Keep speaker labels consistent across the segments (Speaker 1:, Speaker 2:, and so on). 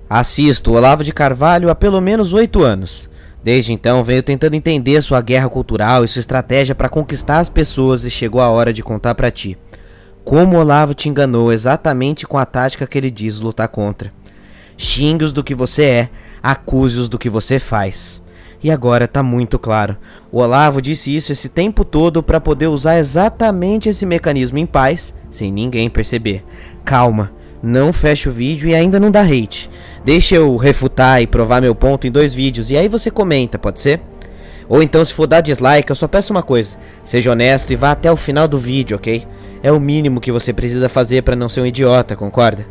Speaker 1: Assisto Olavo de Carvalho há pelo menos 8 anos. Desde então venho tentando entender sua guerra cultural e sua estratégia para conquistar as pessoas e chegou a hora de contar pra ti. Como Olavo te enganou exatamente com a tática que ele diz lutar contra. Xingue-os do que você é, acuse-os do que você faz. E agora tá muito claro. O Olavo disse isso esse tempo todo para poder usar exatamente esse mecanismo em paz, sem ninguém perceber. Calma, não fecha o vídeo e ainda não dá hate. Deixa eu refutar e provar meu ponto em 2 vídeos e aí você comenta, pode ser? Ou então, se for dar dislike, eu só peço uma coisa: seja honesto e vá até o final do vídeo, ok? É o mínimo que você precisa fazer para não ser um idiota, concorda?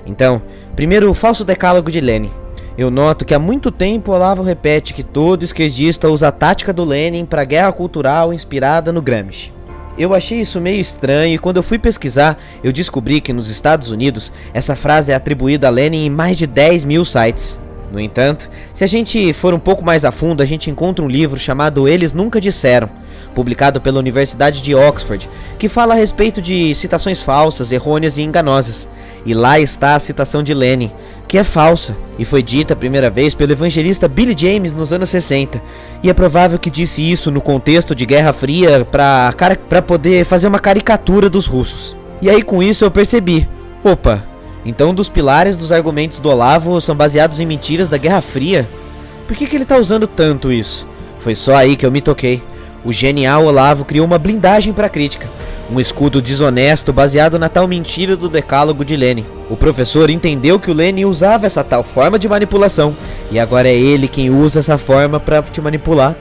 Speaker 1: Então, primeiro o falso decálogo de Lenin. Eu noto que há muito tempo Olavo repete que todo esquerdista usa a tática do Lenin para guerra cultural inspirada no Gramsci. Eu achei isso meio estranho e quando eu fui pesquisar, eu descobri que nos Estados Unidos essa frase é atribuída a Lenin em mais de 10 mil sites. No entanto, se a gente for um pouco mais a fundo, a gente encontra um livro chamado Eles Nunca Disseram, publicado pela Universidade de Oxford, que fala a respeito de citações falsas, errôneas e enganosas. E lá está a citação de Lenin, que é falsa, e foi dita a primeira vez pelo evangelista Billy James nos anos 60. E é provável que disse isso no contexto de Guerra Fria para poder fazer uma caricatura dos russos. E aí com isso eu percebi, opa, então um dos pilares dos argumentos do Olavo são baseados em mentiras da Guerra Fria? Por que ele tá usando tanto isso? Foi só aí que eu me toquei. O genial Olavo criou uma blindagem para a crítica, um escudo desonesto baseado na tal mentira do decálogo de Lenin. O professor entendeu que o Lenin usava essa tal forma de manipulação, e agora é ele quem usa essa forma para te manipular.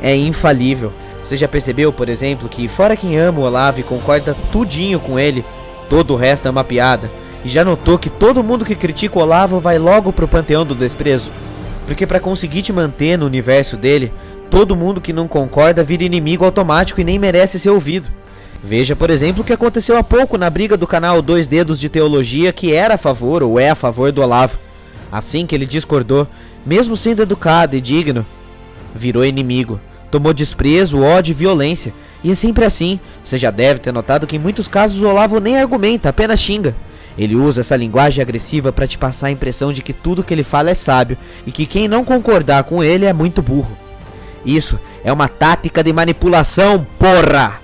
Speaker 1: É infalível. Você já percebeu, por exemplo, que fora quem ama o Olavo e concorda tudinho com ele, todo o resto é uma piada? E já notou que todo mundo que critica o Olavo vai logo pro panteão do desprezo? Porque para conseguir te manter no universo dele, todo mundo que não concorda vira inimigo automático e nem merece ser ouvido. Veja, por exemplo, o que aconteceu há pouco na briga do canal 2 Dedos de Teologia, que era a favor ou é a favor do Olavo. Assim que ele discordou, mesmo sendo educado e digno, virou inimigo, tomou desprezo, ódio e violência. E é sempre assim. Você já deve ter notado que em muitos casos o Olavo nem argumenta, apenas xinga. Ele usa essa linguagem agressiva para te passar a impressão de que tudo que ele fala é sábio e que quem não concordar com ele é muito burro. Isso é uma tática de manipulação, porra!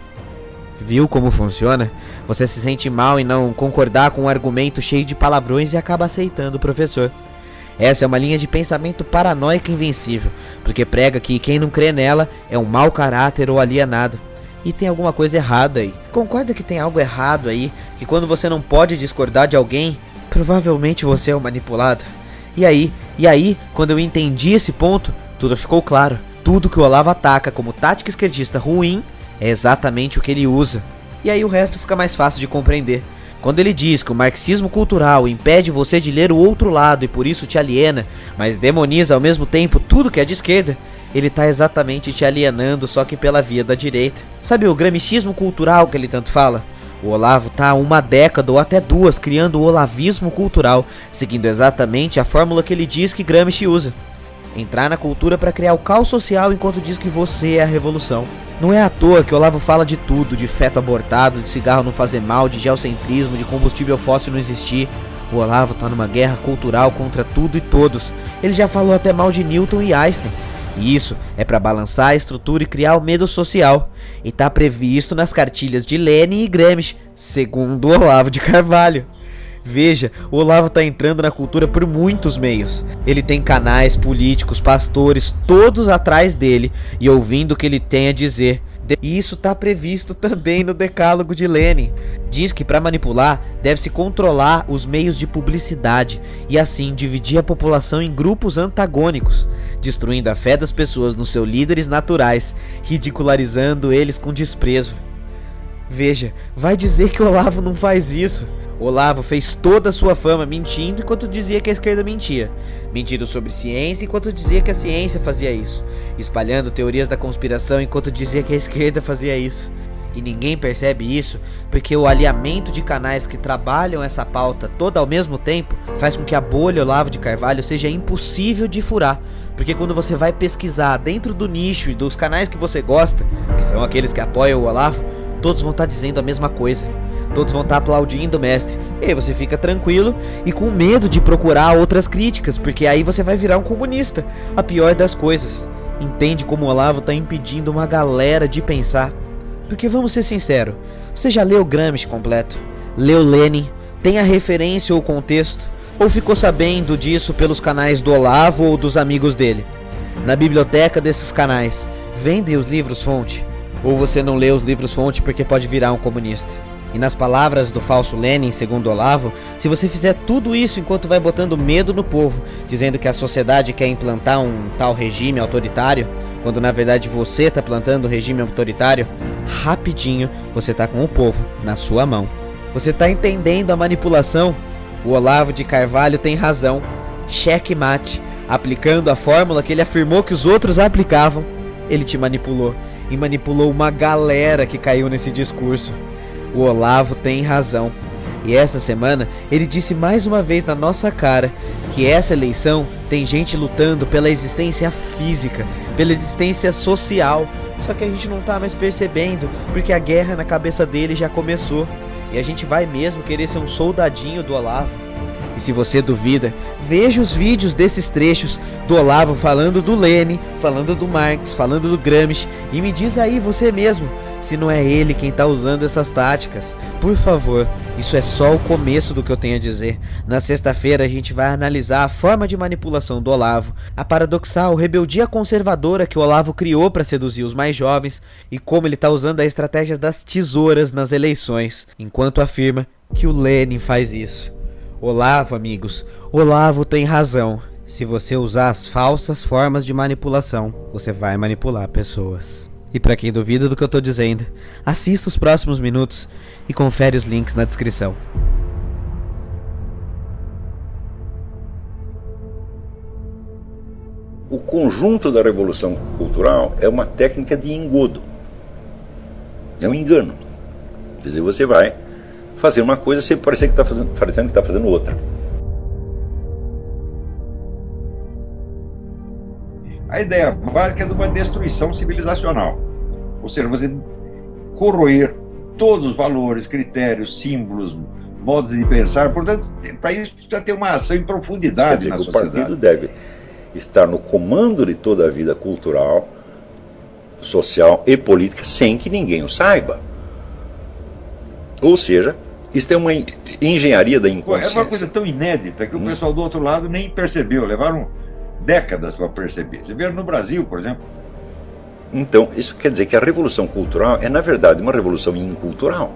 Speaker 1: Viu como funciona? Você se sente mal em não concordar com um argumento cheio de palavrões e acaba aceitando o professor. Essa é uma linha de pensamento paranoica invencível, porque prega que quem não crê nela é um mau caráter ou alienado. E tem alguma coisa errada aí. Concorda que tem algo errado aí? Que quando você não pode discordar de alguém, provavelmente você é o manipulado? E aí, quando eu entendi esse ponto, tudo ficou claro. Tudo que o Olavo ataca como tática esquerdista ruim é exatamente o que ele usa. E aí o resto fica mais fácil de compreender. Quando ele diz que o marxismo cultural impede você de ler o outro lado e por isso te aliena, mas demoniza ao mesmo tempo tudo que é de esquerda, ele tá exatamente te alienando, só que pela via da direita. Sabe o gramscismo cultural que ele tanto fala? O Olavo tá há uma década ou até 2 criando o olavismo cultural, seguindo exatamente a fórmula que ele diz que Gramsci usa. Entrar na cultura para criar o caos social enquanto diz que você é a revolução. Não é à toa que o Olavo fala de tudo, de feto abortado, de cigarro não fazer mal, de geocentrismo, de combustível fóssil não existir. O Olavo tá numa guerra cultural contra tudo e todos. Ele já falou até mal de Newton e Einstein. E isso é para balançar a estrutura e criar o medo social. E tá previsto nas cartilhas de Lenin e Gramsci, segundo Olavo de Carvalho. Veja, o Olavo tá entrando na cultura por muitos meios. Ele tem canais, políticos, pastores, todos atrás dele e ouvindo o que ele tem a dizer. E isso tá previsto também no decálogo de Lenin. Diz que para manipular deve-se controlar os meios de publicidade e assim dividir a população em grupos antagônicos, destruindo a fé das pessoas nos seus líderes naturais, ridicularizando eles com desprezo. Veja, vai dizer que o Olavo não faz isso? Olavo fez toda a sua fama mentindo enquanto dizia que a esquerda mentia, mentindo sobre ciência enquanto dizia que a ciência fazia isso, espalhando teorias da conspiração enquanto dizia que a esquerda fazia isso. E ninguém percebe isso porque o alinhamento de canais que trabalham essa pauta toda ao mesmo tempo faz com que a bolha Olavo de Carvalho seja impossível de furar. Porque quando você vai pesquisar dentro do nicho e dos canais que você gosta, que são aqueles que apoiam o Olavo, todos vão estar dizendo a mesma coisa. todos vão estar aplaudindo o mestre. E aí você fica tranquilo e com medo de procurar outras críticas, porque aí você vai virar um comunista. A pior das coisas. Entende como o Olavo está impedindo uma galera de pensar? Porque vamos ser sinceros, você já leu Gramsci completo? Leu Lenin? Tem a referência ou o contexto? Ou ficou sabendo disso pelos canais do Olavo ou dos amigos dele? Na biblioteca desses canais, vendem os livros-fonte? Ou você não lê os livros-fonte porque pode virar um comunista? E nas palavras do falso Lenin, segundo Olavo, se você fizer tudo isso enquanto vai botando medo no povo, dizendo que a sociedade quer implantar um tal regime autoritário, quando na verdade você está plantando um regime autoritário, rapidinho você está com o povo na sua mão. Você está entendendo a manipulação? O Olavo de Carvalho tem razão. Checkmate. Aplicando a fórmula que ele afirmou que os outros aplicavam, ele te manipulou. E manipulou uma galera que caiu nesse discurso. O Olavo tem razão. E essa semana ele disse mais uma vez na nossa cara que essa eleição tem gente lutando pela existência física, pela existência social. Só que a gente não tá mais percebendo, porque a guerra na cabeça dele já começou. E a gente vai mesmo querer ser um soldadinho do Olavo. E se você duvida, veja os vídeos desses trechos do Olavo falando do Lenin, falando do Marx, falando do Gramsci, e me diz aí você mesmo, se não é ele quem está usando essas táticas. Por favor, isso é só o começo do que eu tenho a dizer. Na sexta-feira a gente vai analisar a forma de manipulação do Olavo, a paradoxal rebeldia conservadora que o Olavo criou para seduzir os mais jovens e como ele está usando a estratégia das tesouras nas eleições, enquanto afirma que o Lenin faz isso. Olavo, amigos, Olavo tem razão. Se você usar as falsas formas de manipulação, você vai manipular pessoas. E para quem duvida do que eu tô dizendo, assista os próximos minutos e confere os links na descrição.
Speaker 2: O conjunto da revolução cultural é uma técnica de engodo. É um engano. Quer dizer, você vai fazer uma coisa sem parecer que está fazendo outra.
Speaker 3: A ideia básica é de uma destruição civilizacional. Ou seja, você corroer todos os valores, critérios, símbolos, modos de pensar. Portanto, para isso precisa ter uma ação em profundidade na sociedade.
Speaker 2: O partido deve estar no comando de toda a vida cultural, social e política sem que ninguém o saiba. Ou seja, isso é uma engenharia da inconsciência.
Speaker 3: É uma coisa tão inédita que o pessoal do outro lado nem percebeu. Levaram décadas para perceber. Você vê no Brasil, por exemplo.
Speaker 2: Então, isso quer dizer que a revolução cultural é, na verdade, uma revolução incultural.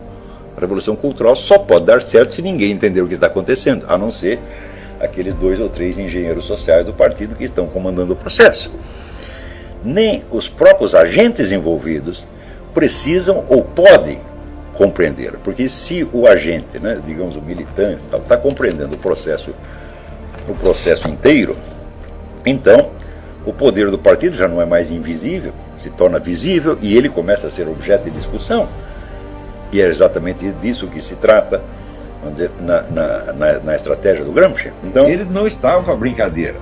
Speaker 2: A revolução cultural só pode dar certo se ninguém entender o que está acontecendo, a não ser aqueles 2 ou 3 engenheiros sociais do partido que estão comandando o processo. Nem os próprios agentes envolvidos precisam ou podem compreender, porque se o agente, né, digamos o militante, está compreendendo o processo inteiro, então o poder do partido já não é mais invisível, se torna visível e ele começa a ser objeto de discussão. E é exatamente disso que se trata, vamos dizer, na estratégia do Gramsci. Então,
Speaker 3: eles não estavam para brincadeira.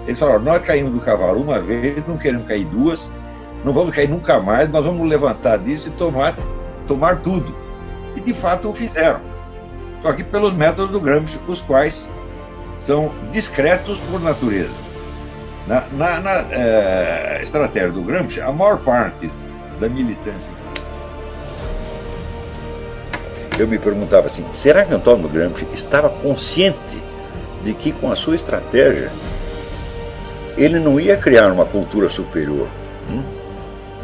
Speaker 3: Eles falaram: nós caímos do cavalo uma vez, não queremos cair duas, não vamos cair nunca mais, nós vamos levantar disso e tomar tudo. E de fato o fizeram. Só que pelos métodos do Gramsci, os quais são discretos por natureza. Na estratégia do Gramsci, a maior parte da militância.
Speaker 2: Eu me perguntava assim, será que Antônio Gramsci estava consciente de que com a sua estratégia ele não ia criar uma cultura superior,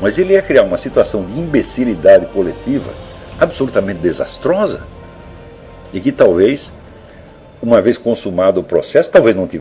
Speaker 2: mas ele ia criar uma situação de imbecilidade coletiva absolutamente desastrosa e que talvez, uma vez consumado o processo, talvez não tivesse